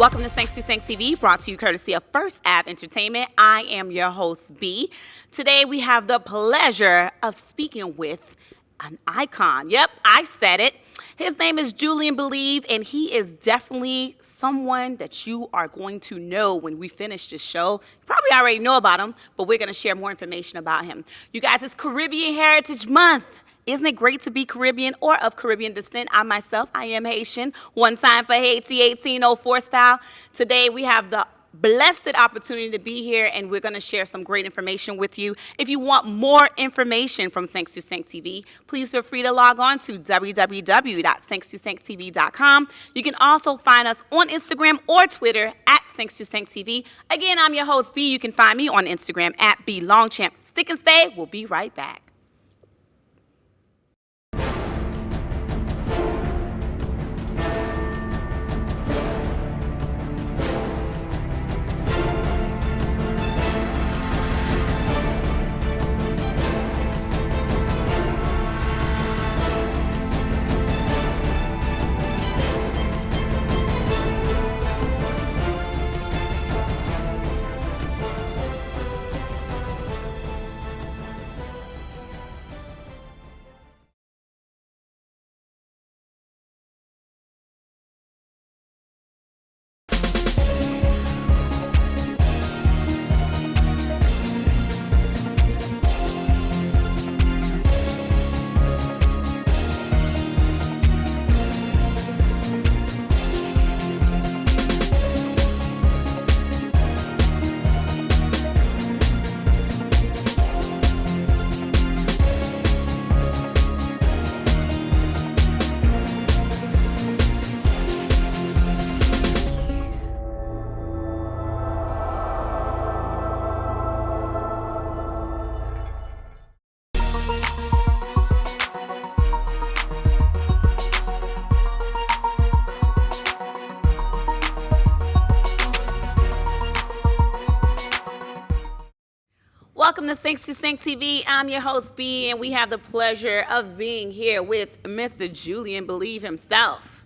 Welcome to Thanks to Sank TV, brought to you courtesy of First Ave Entertainment. I am your host, B. Today we have the pleasure of speaking with an icon. Yep, I said it. His name is Julien Believe, and he is definitely someone that you are going to know when we finish this show. You probably already know about him, but we're going to share more information about him. You guys, it's Caribbean Heritage Month. Isn't it great to be Caribbean or of Caribbean descent? I myself, I am Haitian. One time for Haiti, 1804 style. Today we have the blessed opportunity to be here, and we're going to share some great information with you. If you want more information from Thanks to Sank TV, please feel free to log on to www.thankstosanktv.com. You can also find us on Instagram or Twitter at Thanks to Sank TV. Again, I'm your host, B. You can find me on Instagram at BLongChamp. Stick and stay. We'll be right back. Welcome to Thanks to Sank TV. I'm your host, B, and we have the pleasure of being here with Mr. Julien Believe himself.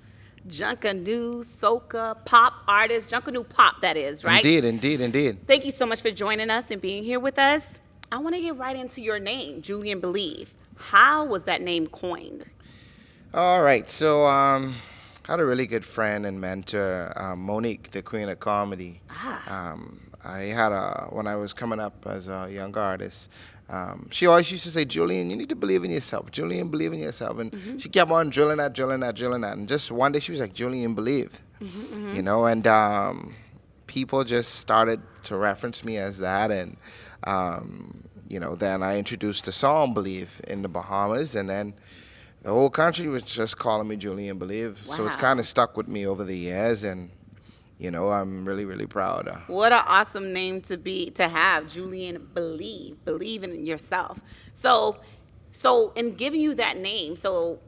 Junkanoo, soca, pop artist, Junkanoo pop, that is, right? Indeed. Thank you so much for joining us and being here with us. I want to get right into your name, Julien Believe. How was that name coined? All right, so I had a really good friend and mentor, Monique, the queen of comedy. I had when I was coming up as a young artist, she always used to say, Julien, you need to believe in yourself. Julien, believe in yourself. And she kept on drilling that. And just one day she was like, Julien, believe. You know, and people just started to reference me as that. And, you know, then I introduced the song Believe in the Bahamas. And then the whole country was just calling me Julien Believe. Wow. So it's kind of stuck with me over the years. And you know, I'm really, really proud. What an awesome name to have, Julien Believe in yourself. So in giving you that name, so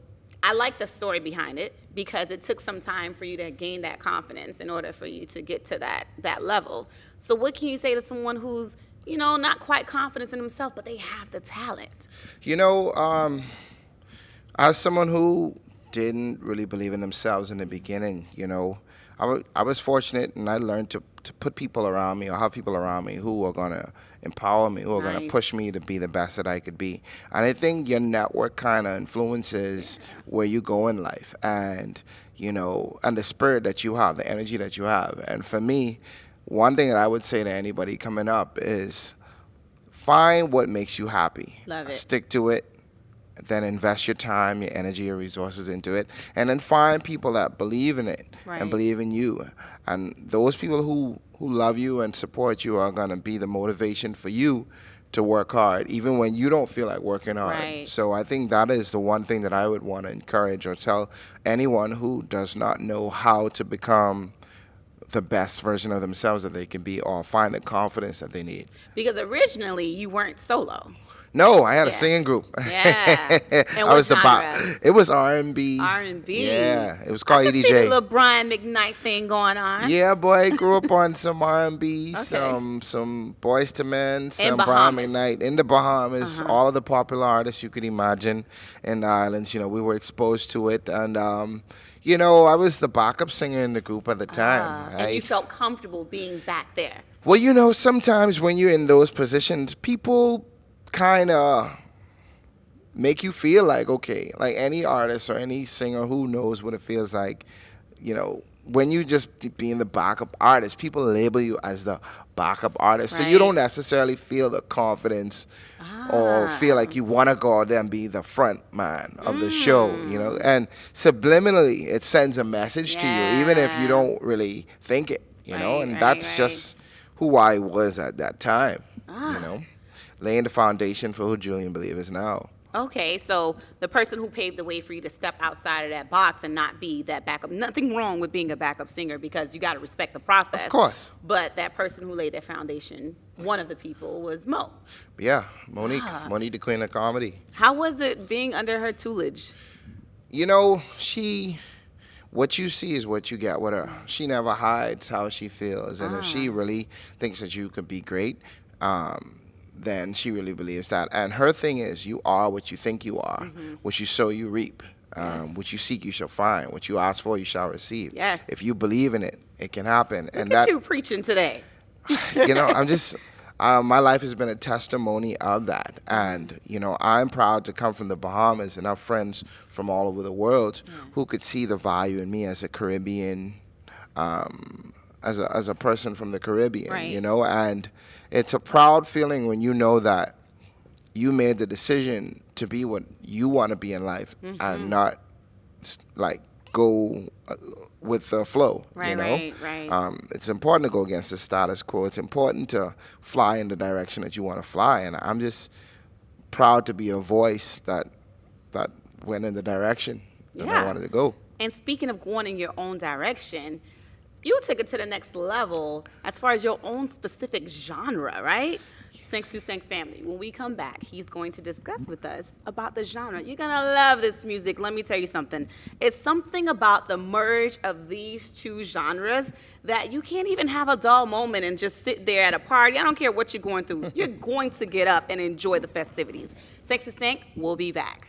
I like the story behind it because it took some time for you to gain that confidence in order for you to get to that level. So what can you say to someone who's, you know, not quite confident in themselves, but they have the talent? You know, as someone who didn't really believe in themselves in the beginning, you know, I was fortunate, and I learned to put people around me or have people around me who are going to empower me, who are going to push me to be the best that I could be. And I think your network kind of influences where you go in life and, you know, and the spirit that you have, the energy that you have. And for me, one thing that I would say to anybody coming up is find what makes you happy. Love it. Stick to it. Then invest your time, your energy, your resources into it, and then find people that believe in it and believe in you. And those people who love you and support you are going to be the motivation for you to work hard, even when you don't feel like working hard. Right. So I think that is the one thing that I would want to encourage or tell anyone who does not know how to become the best version of themselves that they can be or find the confidence that they need. Because originally you weren't solo. No, I had a Yeah. singing group. Yeah. And I what was the genre? It was R&B. R&B. Yeah, it was called I can see the EDJ. little Brian McKnight thing going on. Yeah, boy, grew up on some R&B, Okay. some Boys to Men, some Brian Bahamas. McKnight in the Bahamas, all of the popular artists you could imagine in the islands. You know, we were exposed to it, and you know, I was the backup singer in the group at the time. And you felt comfortable being back there. Well, you know, sometimes when you're in those positions, people kind of make you feel like, okay, like any artist or any singer who knows what it feels like, you know, when you just being the backup artist, people label you as the backup artist. So you don't necessarily feel the confidence or feel like you want to go out there and be the front man of the show, you know. And subliminally, it sends a message to you, even if you don't really think it, you know. And that's just who I was at that time, you know, laying the foundation for who Julien Believe is now. Okay, so the person who paved the way for you to step outside of that box and not be that backup. Nothing wrong with being a backup singer because you got to respect the process. Of course. But that person who laid that foundation, one of the people was Mo. Yeah, Monique the Queen of Comedy. How was it being under her tutelage? You know, what you see is what you get with her. She never hides how she feels. And if she really thinks that you could be great, then she really believes that. And her thing is, you are what you think you are. What you sow, you reap. What you seek, you shall find. What you ask for, you shall receive. Yes. If you believe in it, it can happen. Look at you preaching today. You know, I'm just, my life has been a testimony of that. And, you know, I'm proud to come from the Bahamas and have friends from all over the world who could see the value in me as a Caribbean, as a person from the Caribbean, you know. And it's a proud feeling when you know that you made the decision to be what you want to be in life and not like go with the flow, you know? It's important to go against the status quo. It's important to fly in the direction that you want to fly. And I'm just proud to be a voice that went in the direction that I wanted to go. And speaking of going in your own direction, you took it to the next level as far as your own specific genre, right? Se24 family. When we come back, he's going to discuss with us about the genre. You're going to love this music. Let me tell you something. It's something about the merge of these two genres that you can't even have a dull moment and just sit there at a party. I don't care what you're going through. You're going to get up and enjoy the festivities. Se24, we'll be back.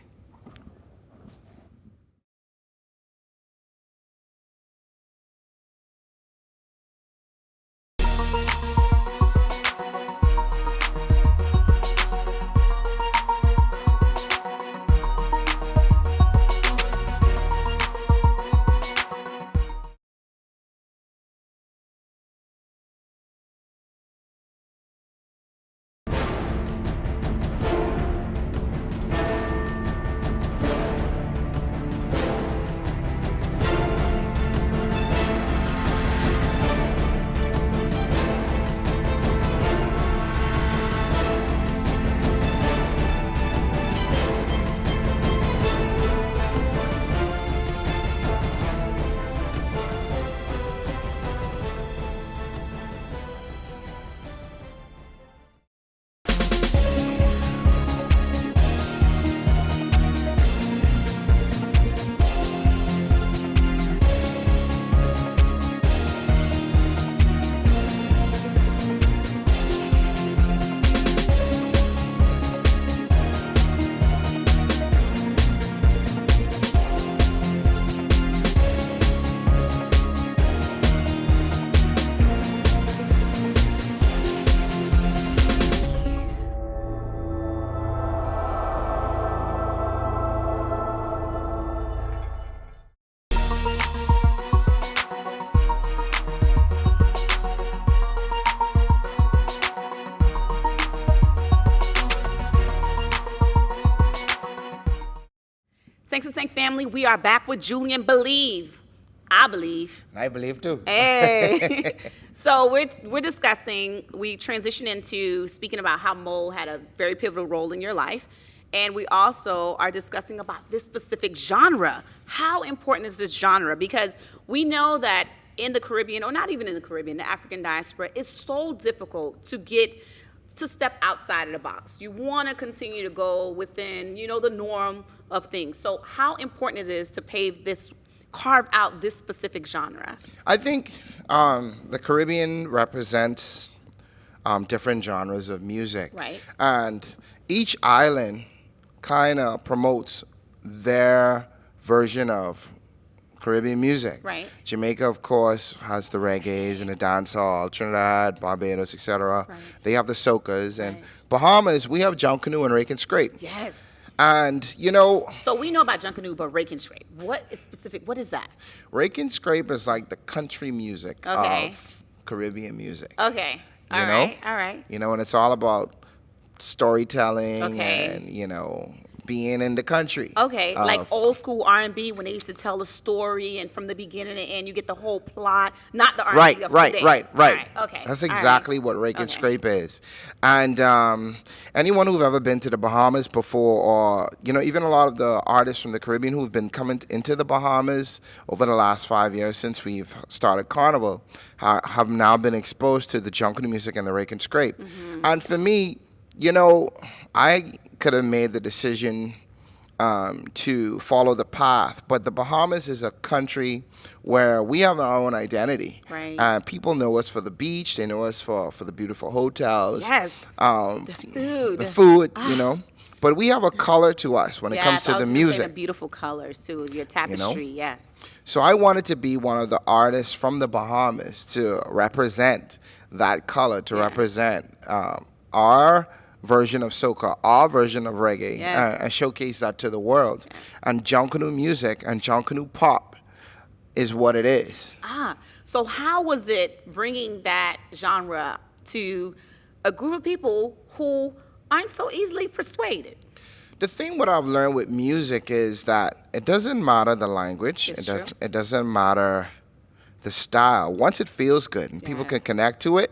Se24 family, we are back with Julien Believe. I believe. I believe too. Hey. So we're discussing, we transition into speaking about how Mo had a very pivotal role in your life. And we also are discussing about this specific genre. How important is this genre? Because we know that in the Caribbean, or not even in the Caribbean, the African diaspora, it's so difficult to get to step outside of the box. You want to continue to go within, the norm of things. So how important it is to carve out this specific genre? I think the Caribbean represents different genres of music. Right. And each island kind of promotes their version of Caribbean music. Right. Jamaica, of course, has the reggaes and the dancehall. Trinidad, Barbados, etc. Right. They have the soca's. And Right. Bahamas, we have John Canoe and Rake and Scrape. Yes. And, So we know about Junkanoo, but Rake and Scrape. What is that? Rake and Scrape is like the country music Okay. of Caribbean music. Okay. You All know? right. All right. And it's all about storytelling Okay. and, being in the country. Okay, of- like old school R&B when they used to tell a story, and from the beginning to end you get the whole plot, not the R&B Right. of today. Right. All right, okay. That's all right. exactly what Rake and Okay. Scrape is. And anyone who've ever been to the Bahamas before, or, even a lot of the artists from the Caribbean who've been coming into the Bahamas over the last 5 years since we've started Carnival, have now been exposed to the jungle music and the Rake and Scrape. Mm-hmm. And for me, I could have made the decision to follow the path. But the Bahamas is a country where we have our own identity. Right. People know us for the beach. They know us for the beautiful hotels. Yes. The food. The food, But we have a color to us when it Yes, comes to I the was gonna say music. the beautiful colors too, your tapestry, yes. So I wanted to be one of the artists from the Bahamas to represent that color, to represent our version of soca, our version of reggae, Yes. and showcase that to the world. And Junkanoo music and Junkanoo pop is what it is. So how was it bringing that genre to a group of people who aren't so easily persuaded? The thing what I've learned with music is that it doesn't matter the language. It's true. It doesn't matter the style. Once it feels good and people can Yes. connect to it,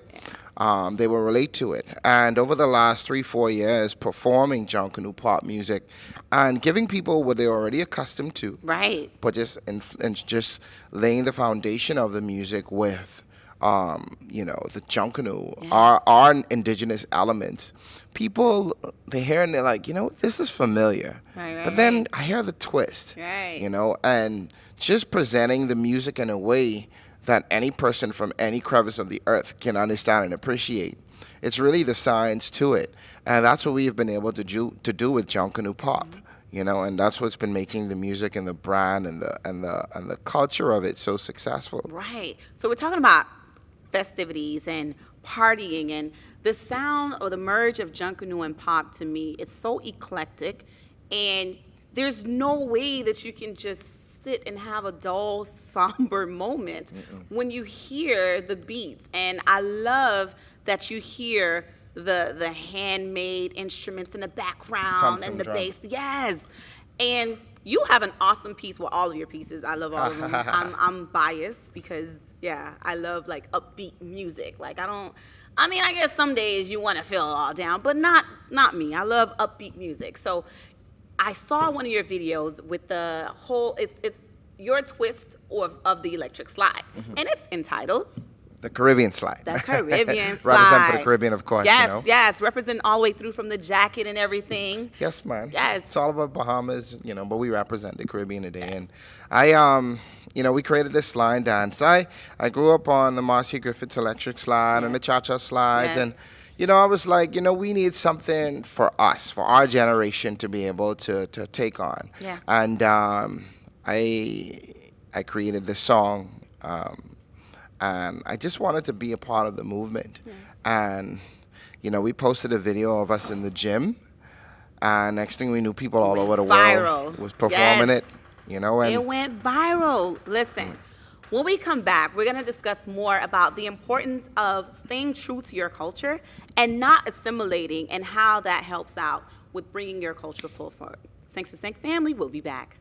they will relate to it. And over the last 3-4 years, performing Junkanoo pop music and giving people what they're already accustomed to, Right. but just laying the foundation of the music with, the Junkanoo, Yes. our indigenous elements. People, they hear and they're like, this is familiar. Right, But then I hear the twist, Right. and just presenting the music in a way that any person from any crevice of the earth can understand and appreciate. It's really the science to it. And that's what we've been able to do with Junkanoo pop. And that's what's been making the music and the brand and the culture of it so successful. Right. So we're talking about festivities and partying, and the sound or the merge of Junkanoo and pop to me is so eclectic, and there's no way that you can just sit and have a dull, somber moment when you hear the beats. And I love that you hear the handmade instruments in the background Tum-tum and the drum. bass. Yes. And you have an awesome piece. Well, all of your pieces. I love all of them. I'm biased because, I love like upbeat music. Like I guess some days you want to feel all down, but not me. I love upbeat music. So I saw one of your videos with the whole, it's your twist of the electric slide. And it's entitled The Caribbean slide. The Caribbean slide. Represent for the Caribbean, of course. Yes, yes. Represent all the way through from the jacket and everything. Yes, man. Yes. It's all about Bahamas, but we represent the Caribbean today. And I, we created this slide dance. I grew up on the Marcy Griffiths electric slide and the cha-cha slides. Yes. And, I was like, we need something for us, for our generation to be able to take on. Yeah. And I created this song. And I just wanted to be a part of the movement. And, we posted a video of us in the gym. And next thing we knew, people all over the viral. world was performing Yes. it, And It went viral. Listen, when we come back, we're going to discuss more about the importance of staying true to your culture and not assimilating, and how that helps out with bringing your culture full forward. Thanks for Sank family. We'll be back.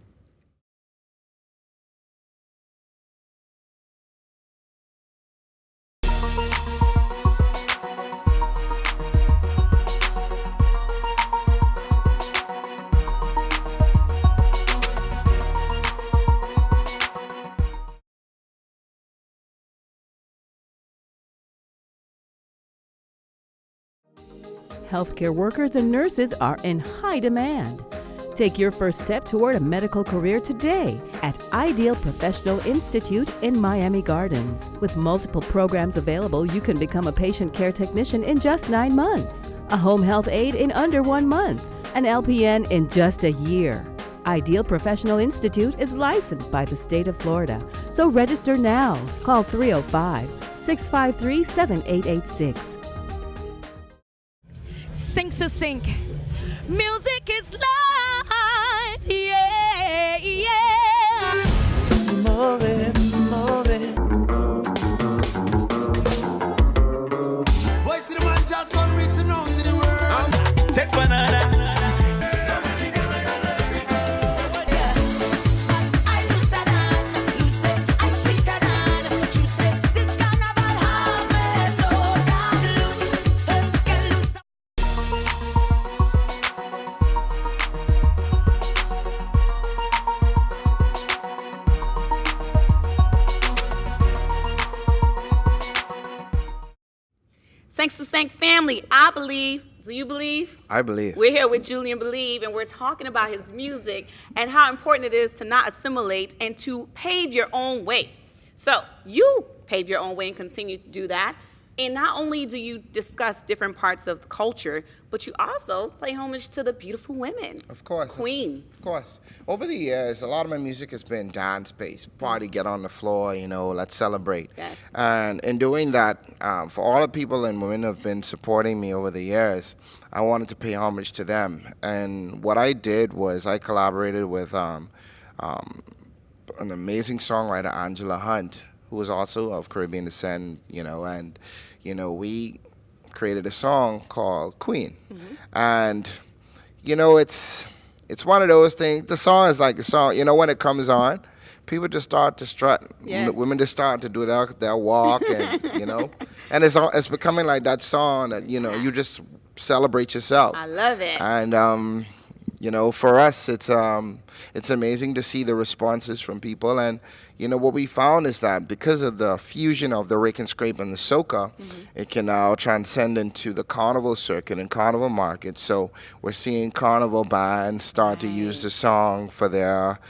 Healthcare workers and nurses are in high demand. Take your first step toward a medical career today at Ideal Professional Institute in Miami Gardens. With multiple programs available, you can become a patient care technician in just 9 months, a home health aide in under 1 month, an LPN in just a year. Ideal Professional Institute is licensed by the state of Florida, so register now. Call 305-653-7886. Sink to sink. Music is life, yeah, yeah. Move it, move it. Voice to the man, just on reaching out to the world. Take banana. Thanks to Sank family. I believe. Do you believe? I believe. We're here with Julien Believe, and we're talking about his music and how important it is to not assimilate and to pave your own way. So you pave your own way and continue to do that. And not only do you discuss different parts of the culture, but you also pay homage to the beautiful women. Of course. Queen. Of course. Over the years, a lot of my music has been dance-based. Party, get on the floor, let's celebrate. Yes. And in doing that, for all the people and women who have been supporting me over the years, I wanted to pay homage to them. And what I did was I collaborated with an amazing songwriter, Angela Hunt, who was also of Caribbean descent, and we created a song called Queen. Mm-hmm. And, it's one of those things. The song is like a song, when it comes on, people just start to strut. Yes. Women just start to do their walk, and, and it's becoming like that song that, you just celebrate yourself. I love it. And, for us, it's amazing to see the responses from people. And, what we found is that because of the fusion of the rake and scrape and the soca, mm-hmm. it can now transcend into the carnival circuit and carnival market. So we're seeing carnival bands start to use the song for their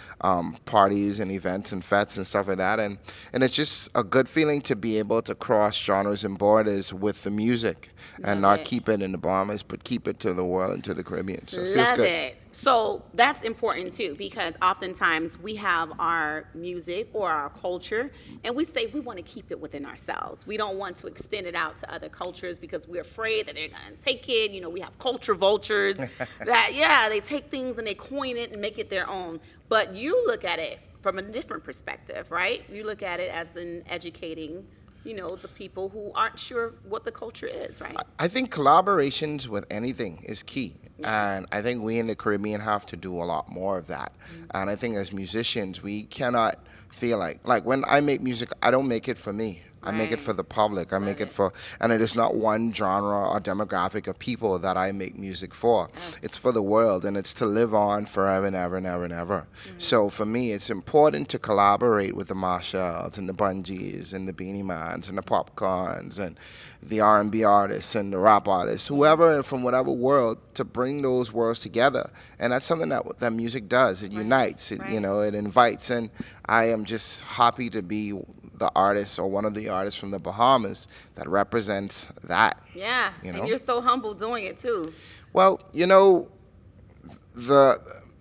parties and events and fetes and stuff like that. And it's just a good feeling to be able to cross genres and borders with the music and not keep it in the Bahamas, but keep it to the world and to the Caribbean. So it feels good. Love it. So that's important too, because oftentimes we have our music or our culture and we say we want to keep it within ourselves. We don't want to extend it out to other cultures because we're afraid that they're going to take it. We have culture vultures that, they take things and they coin it and make it their own. But you look at it from a different perspective, right? You look at it as in educating the people who aren't sure what the culture is, right? I think collaborations with anything is key. Yeah. And I think we in the Caribbean have to do a lot more of that. Mm-hmm. And I think as musicians, we cannot feel like when I make music, I don't make it for me. I make it for the public. I make it for, and it is not one genre or demographic of people that I make music for. Yes. It's for the world, and it's to live on forever and ever and ever and ever. Mm-hmm. So for me, it's important to collaborate with the Marshalls and the Bungees and the Beanie Mans and the Popcorns and the R&B artists and the rap artists, whoever from whatever world, to bring those worlds together. And that's something that music does. It unites. It it invites. And I am just happy to be the artist or one of the artists from the Bahamas that represents that. Yeah, and you're so humble doing it too. Well,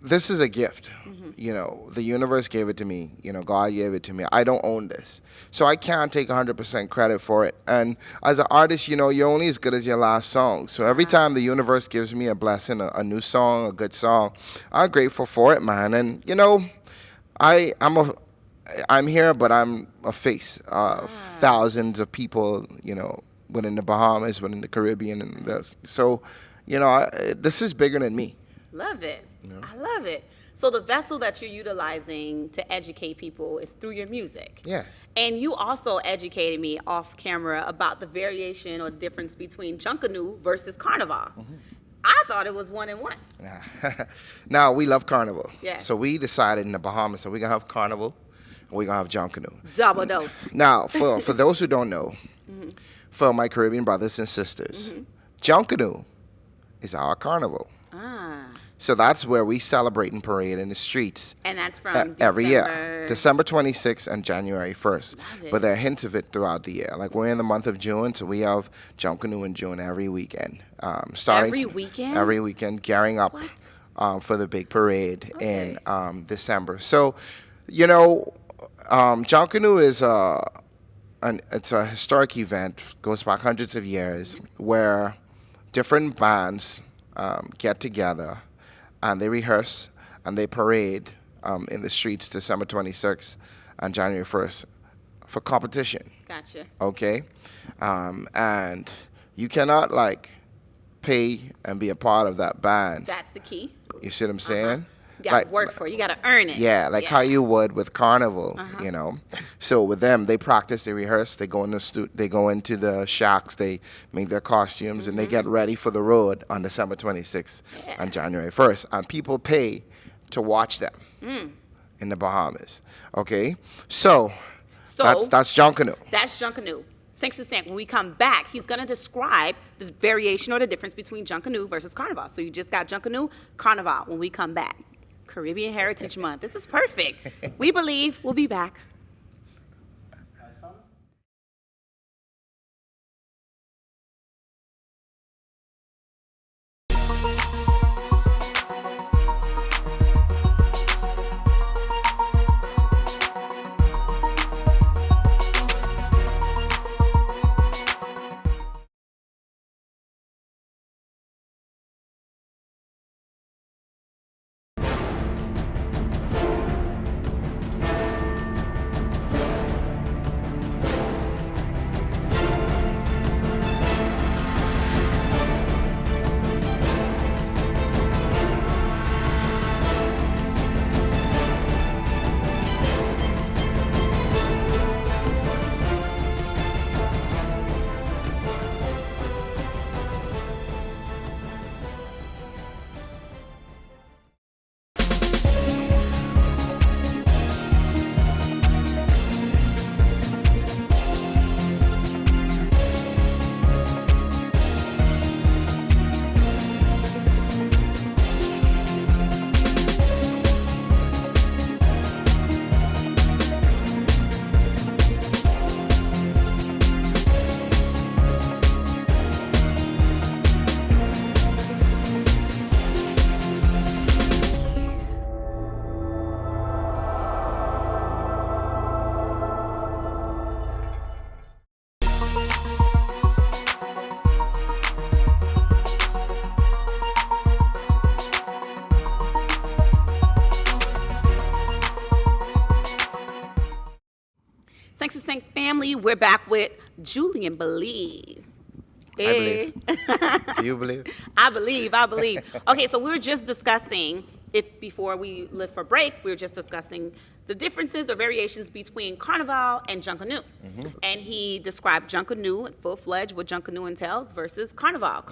this is a gift. Mm-hmm. The universe gave it to me. God gave it to me. I don't own this. So I can't take 100% credit for it. And as an artist, you're only as good as your last song. So every time the universe gives me a blessing, a new song, a good song, I'm grateful for it, man. And, I'm here, but I'm a face of thousands of people, within the Bahamas, within the Caribbean, and this. So, this is bigger than me. Love it. I love it. So the vessel that you're utilizing to educate people is through your music. Yeah. And you also educated me off camera about the variation or difference between Junkanoo versus Carnival. Mm-hmm. I thought it was 1 and 1. Now, we love Carnival. Yeah. So we decided in the Bahamas that we're going to have Carnival. We're going to have Junkanoo. Double dose. Now, for those who don't know, mm-hmm. for my Caribbean brothers and sisters, mm-hmm. Junkanoo is our carnival. Ah. So that's where we celebrate and parade in the streets. And that's from Every year. December 26th and January 1st. But there are hints of it throughout the year. Like we're in the month of June, so we have Junkanoo in June every weekend. Every weekend? Every weekend, gearing up for the big parade in December. So, you know, Junkanoo is it's a historic event, goes back hundreds of years, where different bands get together and they rehearse and they parade in the streets December 26th and January 1st for competition. Gotcha. Okay? And you cannot, like, pay and be a part of that band. That's the key. You see what I'm saying? You got to work for it. You got to earn it. Yeah, like how you would with Carnival, you know. So with them, they practice, they rehearse, they go in they go into the shacks, they make their costumes, and they get ready for the road on December 26th and January 1st. And people pay to watch them in the Bahamas. Okay, so that's Junkanoo. That's Junkanoo. 5-5. When we come back, he's going to describe the variation or the difference between Junkanoo versus Carnival. So you just got Junkanoo, Carnival when we come back. Caribbean Heritage Month. This is perfect. We believe. We'll be back. Thanks for saying, family. We're back with Julien Believe. I believe. Do you believe? I believe. Okay, so we were just discussing, before we left for break, we were just discussing the differences or variations between Carnival and Junkanoo. And he described Junkanoo, full-fledged, what Junkanoo entails, versus Carnival.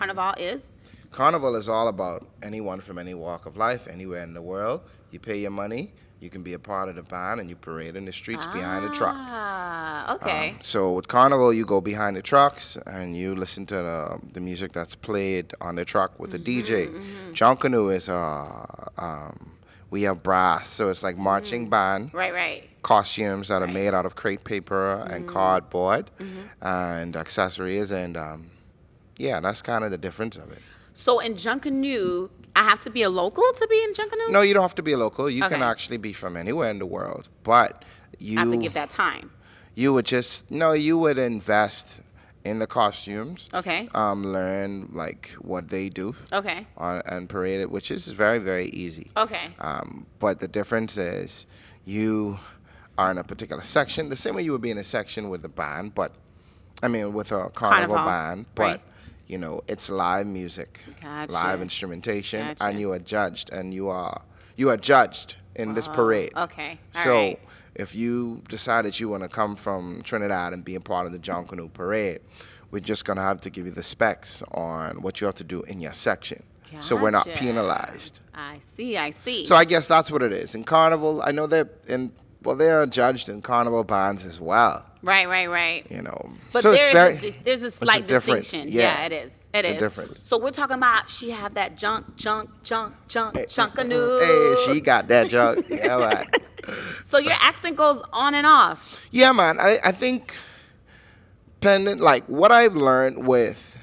Carnival is all about anyone from any walk of life, anywhere in the world. You pay your money, you can be a part of the band, and you parade in the streets behind the truck. Okay. So with Carnival, you go behind the trucks, and you listen to the music that's played on the truck with the DJ. Junkanoo is, we have brass, so it's like marching band. Right. Costumes that are made out of crepe paper and cardboard and accessories, and that's kind of the difference of it. So in Junkanoo, I have to be a local to be in Junkanoo? No, you don't have to be a local. You can actually be from anywhere in the world, but you I have to give that time. You would you would invest in the costumes. Okay. Learn like what they do. Okay. And parade it, which is very, very easy. Okay. But the difference is you are in a particular section, the same way you would be in a section with a band, with a carnival band, but right. You know, it's live music, Gotcha. live instrumentation, Gotcha. and you are judged, and you are judged in this parade. Okay. All so right. if you decide that you want to come from Trinidad and be a part of the Junkanoo parade, we're just going to have to give you the specs on what you have to do in your section. So we're not Gotcha. penalized. I see. So I guess that's what it is. In Carnival, I know they are judged in Carnival bands as well. Right. You know, But so there's a slight difference. distinction. Yeah, it is. It it's is. a difference. So we're talking about she have that junkanoo. Hey, she got that junk. Yeah, man. So your accent goes on and off. Yeah, man. I think like what I've learned with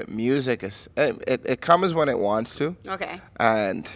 music is it comes when it wants to. Okay. And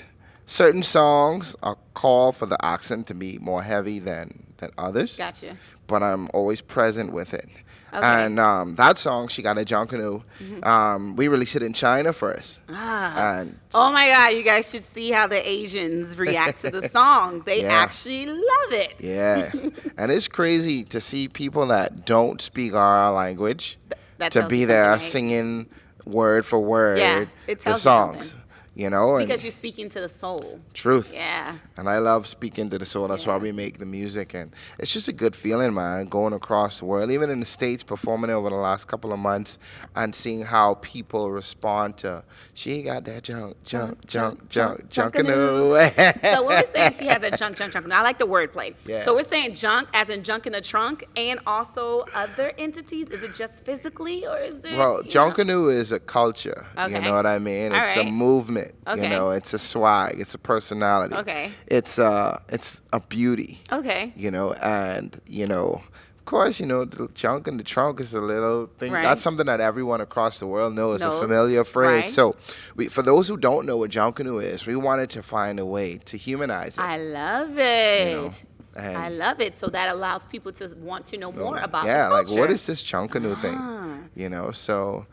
certain songs are call for the accent to be more heavy than others. Gotcha. But I'm always present with it. Okay. And that song, She Got a Junkanoo, we released it in China first. And Oh my God, you guys should see how the Asians react to the song. They Yeah. actually love it. yeah. And it's crazy to see people that don't speak our language That to tells be you there something, right? singing word for word Yeah, it the tells you songs. something. You know, and Because you're speaking to the soul. truth. Yeah. And I love speaking to the soul. That's why Yeah. we make the music. And it's just a good feeling, man, going across the world, even in the States, performing over the last couple of months and seeing how people respond to, she got that junkanoo. So when we're saying she has a junk, I like the wordplay. Yeah. So we're saying junk as in junk in the trunk and also other entities? Is it just physically or is it? Well, you know? junkanoo is a culture. Okay. You know what I mean? All It's right. a movement. Okay. You know, it's a swag. It's a personality. Okay. It's a beauty. Okay. You know, and of course, the junk in the trunk is a little thing. Right. That's something that everyone across the world knows. Knows. A familiar phrase. Right. So, for those who don't know what junkanoo is, we wanted to find a way to humanize it. I love it. know, and- I love it. So that allows people to want to know more about yeah, the like culture. what is this junkanoo thing? So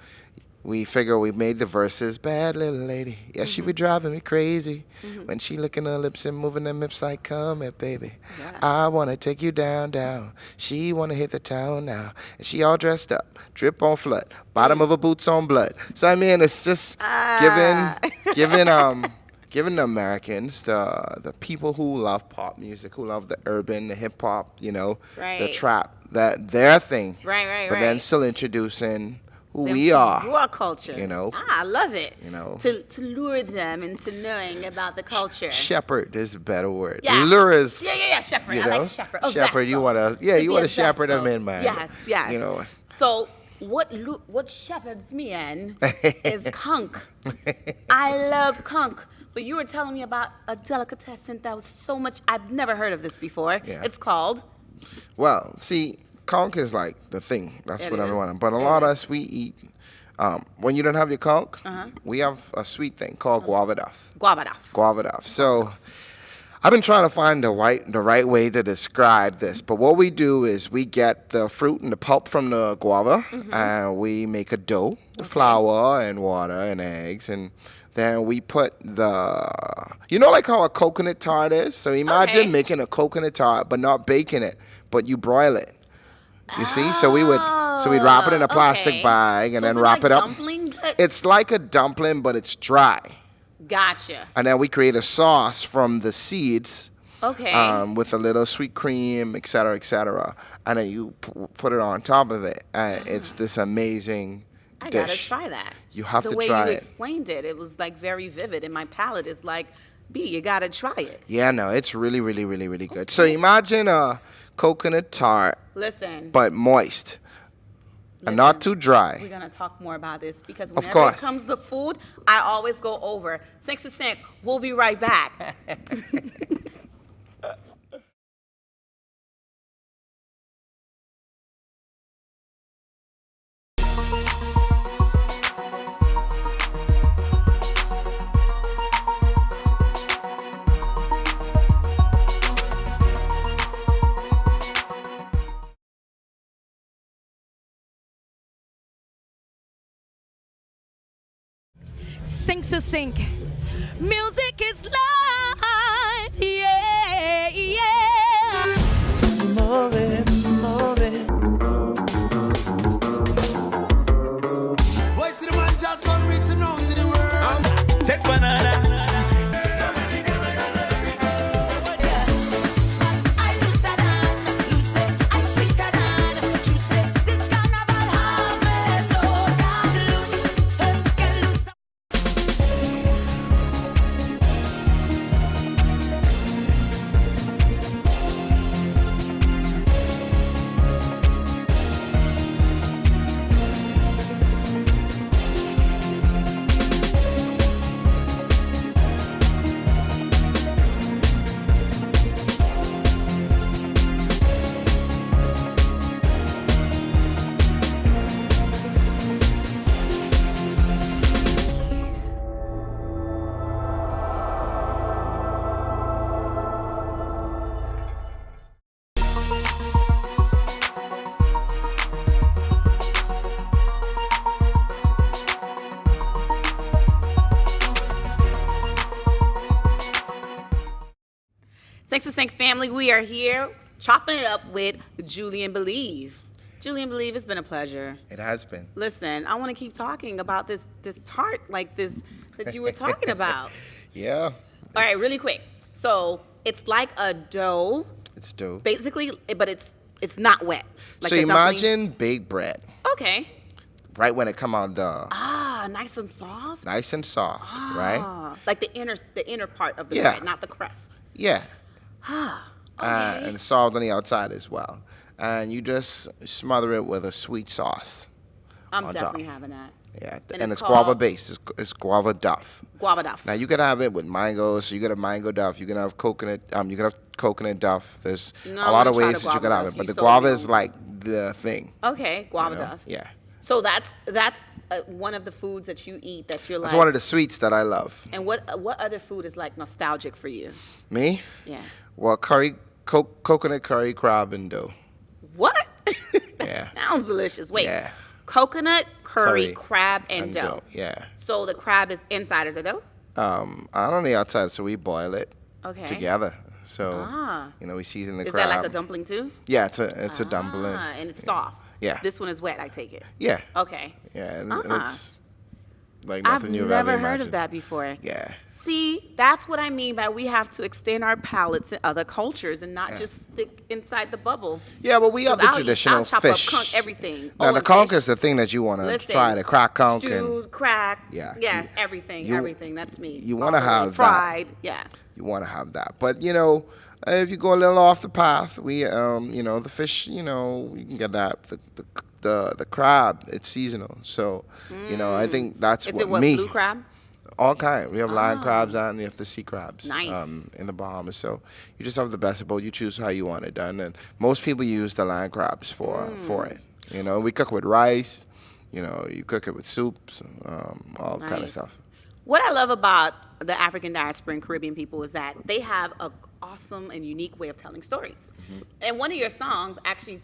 we figure we made the verses. Bad little lady, yeah, she be driving me crazy when she licking her lips and moving them hips like, come here, baby. Yeah. I wanna take you down. She wanna hit the town now, and she all dressed up, drip on flood, bottom of her boots on blood. So I mean, it's just giving the Americans, the people who love pop music, who love the urban, the hip hop, the Right. trap, that their thing. Right, But then right. still introducing who Them we to are. Your culture. I love it. To lure them into knowing about the culture. Shepherd is a better word. Yeah. Lure is. Yeah, shepherd. I like shepherd. A Shepherd, you vessel. wanna, To you be wanna a shepherd them vessel. in, man. Yes. So what shepherds me in is conch. I love conch. But you were telling me about a delicatessen that was so much. I've never heard of this before. Yeah. It's called. Well, see, conch is like the thing. That's It what is. everyone. But a It lot of is. us, we eat. When you don't have your conch, we have a sweet thing called guavadaf. Guavadaf. So I've been trying to find the right way to describe this. But what we do is we get the fruit and the pulp from the guava, and we make a dough, flour and water and eggs, and then we put like how a coconut tart is? So imagine making a coconut tart, but not baking it, but you broil it. You see? So we'd wrap it in a plastic bag and So then is wrap like it up. dumpling, but- It's like a dumpling, but it's dry. Gotcha. And then we create a sauce from the seeds. Okay. With a little sweet cream, et cetera, and then you put it on top of it, and it's this amazing I dish. gotta try that. You have to try The way you it. explained it was like very vivid, and my palate is like, B, you gotta try it. Yeah, no, it's really, really, really, really good. So imagine a coconut tart, Listen. but moist, and not too dry. We're gonna talk more about this because Of whenever course. it comes to food, I always go over. 6%. We'll be right back. Sing to sink. Music is life. Yeah, yeah. Voice to the man just on reaching out to the world. Take banana. Six to Sync family, we are here chopping it up with Julien Believe. Julien Believe, it's been a pleasure. It has been. Listen, I want to keep talking about this tart like this that you were talking about. Yeah. All right, really quick. So it's like a dough. It's dough. Basically, but it's not wet. Like So the dumpling. imagine baked bread. Okay. Right when it come out Nice and soft. nice and soft, right? Like the inner part of the Yeah. bread, not the crust. Yeah. Okay. And soft on the outside as well. And you just smother it with a sweet sauce. I'm on definitely top. having that. Yeah, And and it's it's guava called- based. It's guava duff. Guava duff. Now you can have it with mangoes. So you get a mango duff. You can have coconut. You can have coconut duff. There's No, a I'm lot gonna of try ways the that you can guava have duff. it, but You the sold guava me is on- like the thing. Okay, guava you know? duff. Yeah, So that's one of the foods that you eat that you're like. that's one of the sweets that I love. And what other food is like nostalgic for you? Me? Yeah. Well, coconut curry, crab, and dough. What? That Yeah. sounds delicious. Wait. Yeah. Coconut, curry, Curry crab, and dough. Yeah. So the crab is inside of the dough? On the outside, so we boil it Okay. together. So Ah. we season the Is crab. that like a dumpling too? Yeah, it's a dumpling. And it's soft. Yeah. This one is wet, I take it. Yeah. Okay. Yeah, and Ah. it's like I've nothing you've never ever heard of imagined. that before. Yeah. See, that's what I mean by we have to extend our palates in other cultures and not Yeah. just stick inside the bubble. Yeah, but we have the 'Cause traditional I'll chop fish. up conch, everything. Now, the and conch fish. is the thing that you want to Listen, try, the crack conch. And stewed, crack. Yeah, Yes, you- everything, you- everything. That's me. you wanna All the way have that. fried. Yeah. you want to have that. But, if you go a little off the path, the fish, you can get that. The crab, it's seasonal. So, I think that's Is what it what, me. blue crab? All kind. We have land crabs and we have the sea crabs. Nice. In the Bahamas. So you just have the best of both. You choose how you want it done. And most people use the land crabs for it. We cook with rice. You cook it with soups, all kind of Nice. stuff. What I love about the African diaspora and Caribbean people is that they have an awesome and unique way of telling stories. Mm-hmm. And one of your songs actually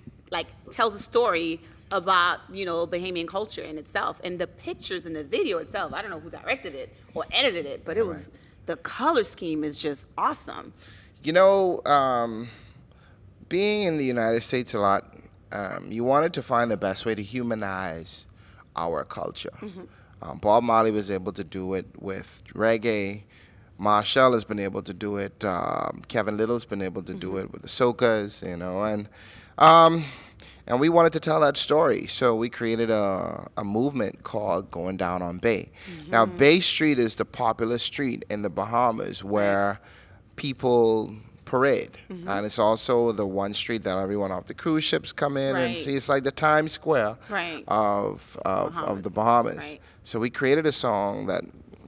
tells a story about, Bahamian culture in itself. And the pictures in the video itself, I don't know who directed it or edited it, but the color scheme is just awesome. Being in the United States a lot, you wanted to find the best way to humanize our culture. Bob Marley was able to do it with reggae. Marshall has been able to do it. Kevin Little's been able to do it with the soca's, and we wanted to tell that story. So we created a movement called Going Down on Bay. Now, Bay Street is the popular street in the Bahamas where people parade. And it's also the one street that everyone off the cruise ships come in and Right. see. It's like the Times Square Right. of the Bahamas. Right. So we created a song that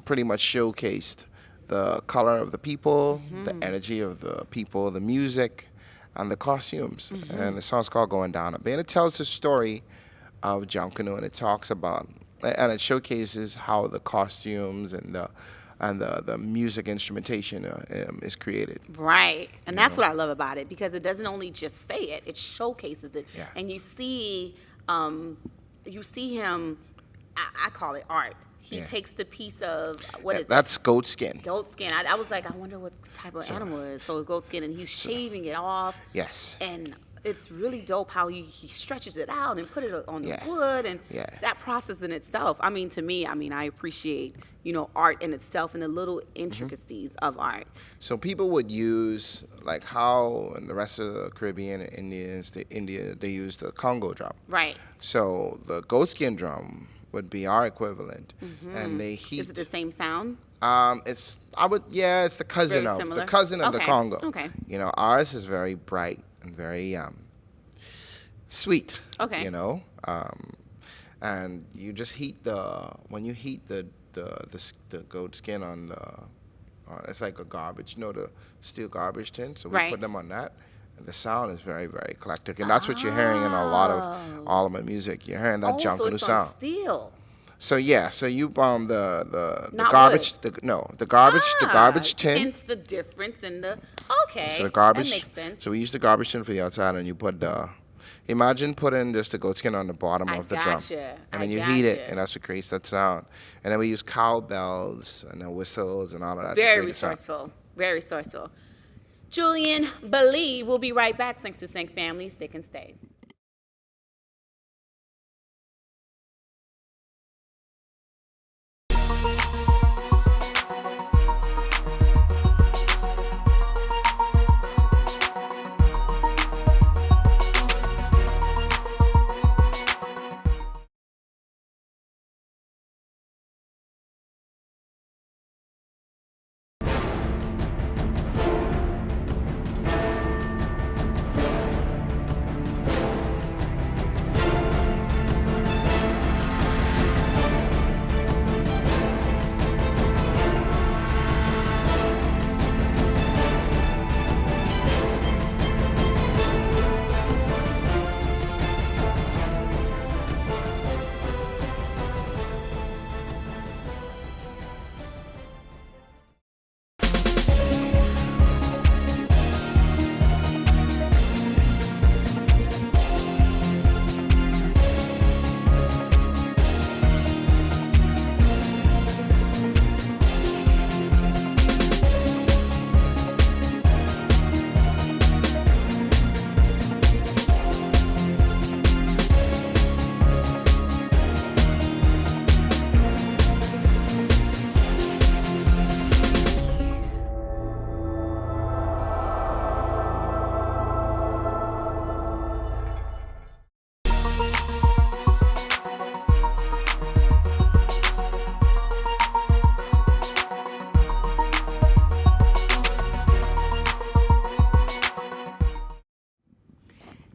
pretty much showcased the color of the people, the energy of the people, the music, and the costumes. And the song's called Going Down a Bay. And it tells the story of Junkanoo, and it talks about, and it showcases how the costumes and the music instrumentation is created. Right. And that's what I love about it, because it doesn't only just say it, it showcases it. Yeah. And you see him, I call it art. He Yeah. takes the piece of, what is it? That's goat skin. Goat skin. I was like, I wonder what type of animal it is. So goat skin, and he's shaving it off. Yes. And it's really dope how he stretches it out and put it on Yeah. the wood, and Yeah. that process in itself. To me, I appreciate, art in itself and the little intricacies of art. So people would use, like how in the rest of the Caribbean and India, they use the Congo drum. Right. So the goatskin drum would be our equivalent, and they heat. Is it the same sound? It's the cousin Very of similar? the Okay, Congo. okay. Ours is very bright and very sweet. Okay. And you just heat when you heat the goat skin on it's like a garbage, the steel garbage tin. So we Right. put them on that. And the sound is very, very eclectic, and that's what you're hearing in a lot of all of my music. You're hearing that So Junkanoo it's sound. on steel. So you the Not garbage wood. the garbage tin. Hence the difference in the. Okay. So the garbage. That makes sense. So we use the garbage tin for the outside, and you put imagine putting just the goat skin on the bottom I of the drum, gotcha. and I then you heat it, gotcha. and that's what creates that sound. And then we use cowbells and then whistles and all of that. to Very create the sound. resourceful. Very resourceful. Julien, Believe. We'll be right back. Thanks to Sync family. Stick and stay.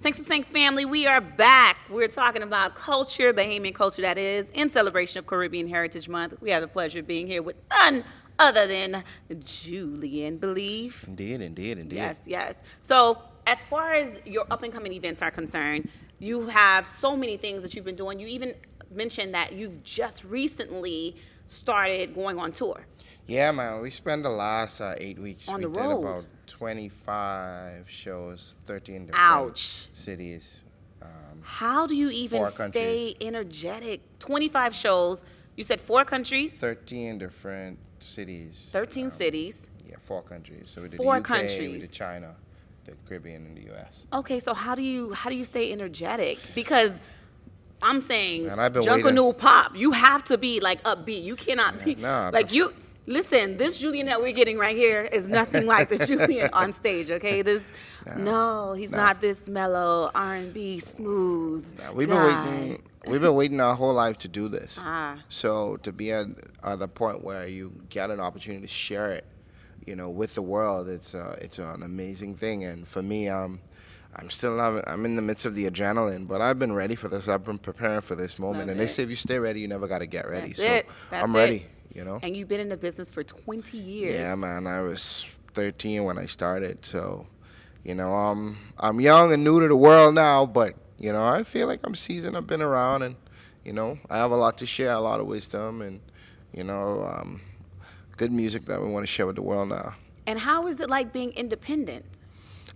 Thanks to Sync family, we are back. We're talking about culture, Bahamian culture that is, in celebration of Caribbean Heritage Month. We have the pleasure of being here with none other than Julien, Believe. Indeed. Yes. So as far as your up-and-coming events are concerned, you have so many things that you've been doing. You even mentioned that you've just recently started going on tour. Yeah, man. We spent the last 8 weeks. On the we road. did about 25 shows, 13 different Ouch. cities. How do you even 4 stay countries. energetic? 25 shows. You said 4 countries, 13 different cities. 13 cities. Yeah, 4 countries. So we did 4 the UK, we countries. did China, the Caribbean, and the U.S. Okay, so how do you stay energetic? Because I'm saying Man, I've been Junkanoo Pop, you have to be like upbeat. You cannot be nah, like you. Listen, this Julien that we're getting right here is nothing like the Julien on stage. Okay, he's not this mellow R&B smooth. We've guy. been waiting our whole life to do this. Ah. So to be at the point where you get an opportunity to share it, with the world, it's an amazing thing. And for me, I'm in the midst of the adrenaline, but I've been ready for this. I've been preparing for this moment. Love and they it. say if you stay ready, you never got to get ready. That's I'm it. ready. And you've been in the business for 20 years. Yeah, man. I was 13 when I started, so I'm young and new to the world now, but I feel like I'm seasoned. I've been around, and I have a lot to share, a lot of wisdom, and good music that we want to share with the world now. And how is it like being independent?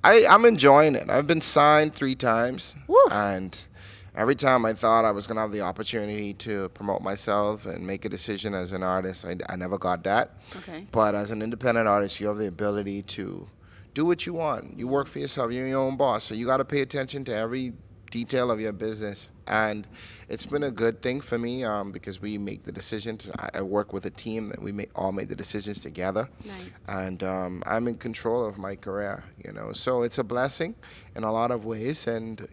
I'm enjoying it. I've been signed 3 times, Woo. and every time I thought I was going to have the opportunity to promote myself and make a decision as an artist, I never got that. Okay. But as an independent artist, you have the ability to do what you want. You work for yourself. You're your own boss. So you got to pay attention to every detail of your business. And it's been a good thing for me because we make the decisions. I work with a team that we all make the decisions together. Nice. And I'm in control of my career, So it's a blessing in a lot of ways. And,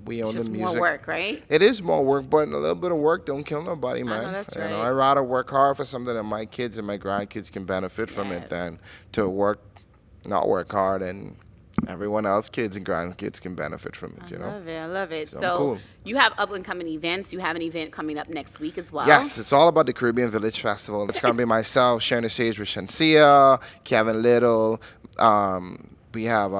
we own It's the just music. more work, right? It is more work, but a little bit of work don't kill nobody, man. know, that's right. I'd rather work hard for something that my kids and my grandkids can benefit from it Yes. than to not work hard and everyone else, kids and grandkids, can benefit from it, I love it. So So cool. you have up-and-coming events. You have an event coming up next week as well. Yes, it's all about the Caribbean Village Festival. It's going to be myself sharing the stage with Shansia, Kevin Little, We have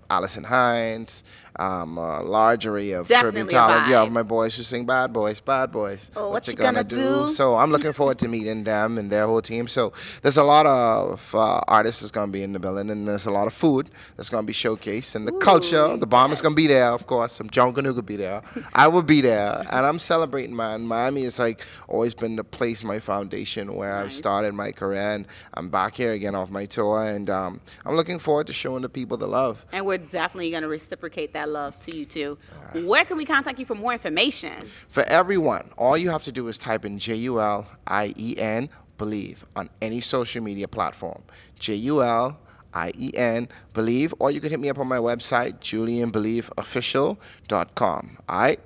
Allison Hines, a large array of Definitely tribute talent. a You vibe. have my boys who sing Bad Boys, Bad Boys. Oh, what you gonna do? So I'm looking forward to meeting them and their whole team. So there's a lot of artists that's going to be in the building, and there's a lot of food that's going to be showcased. And the culture, the bomb is going to be there, of course. Some John Canoe will be there. I will be there. And I'm celebrating, man. Miami is like always been the place, my foundation, where I've started my career. And I'm back here again off my tour. And I'm looking forward to showing the people the love. And we're definitely going to reciprocate that love to you, too. Where can we contact you for more information? For everyone, all you have to do is type in JULIEN Believe on any social media platform. JULIEN Believe, or you can hit me up on my website, JulianBelieveOfficial.com. All right?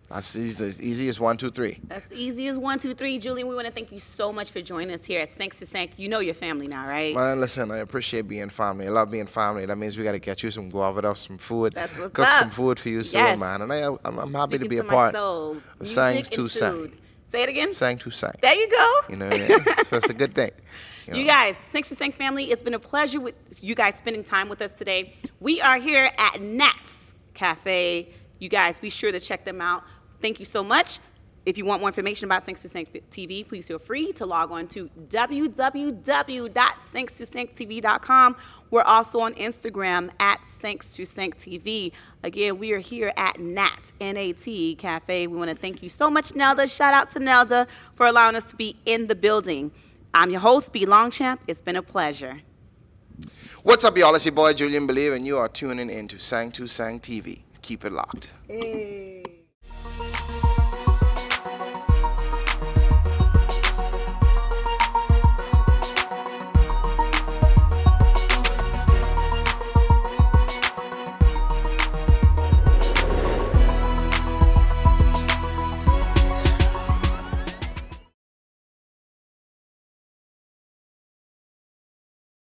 That's easy as 1, 2, 3. That's easy as 1, 2, 3. Julien, we want to thank you so much for joining us here at Sinks to Sink. You know your family now, right? Man, listen, I appreciate being family. I love being family. That means we got to get you some guava, some food. That's what's Cook up. some food for you soon, Yes. man. And I'm happy to Speaking be a my part soul. of Music Sang and to Sang. food. Say it again. Sang to Sang. There you go. You know what I mean? So it's a good thing. You guys, Sinks to Sink family, it's been a pleasure with you guys spending time with us today. We are here at Nat's Cafe. You guys, be sure to check them out. Thank you so much. If you want more information about Sinks to Sink TV, please feel free to log on to www.sinkstosinktv.com. We're also on Instagram at Sinks to Sink TV. Again, we are here at Nat, N-A-T Cafe. We want to thank you so much, Nelda. Shout out to Nelda for allowing us to be in the building. I'm your host, B. Longchamp. It's been a pleasure. What's up, y'all? It's your boy, Julien Believe, and you are tuning in to Sang to Sang TV. Keep it locked. Hey.